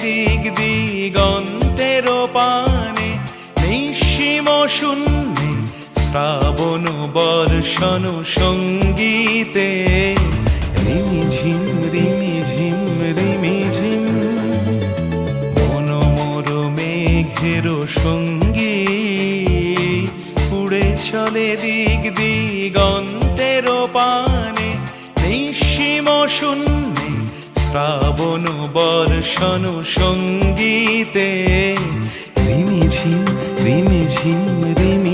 দিক দিগন্তের পানে, নিঃসীম শূন্যে শ্রাবণ বর্ষণ সঙ্গীতে। রিমিঝিম রিমিঝিম রিমিঝিম মন মোর মেঘের সঙ্গী, উড়ে চলে দিক দিগন্তের পানে, নিঃসীম শূন্যে শ্রাবণ বর্ষণ সঙ্গীতে। রিমিঝিম রিমিঝিম রিমি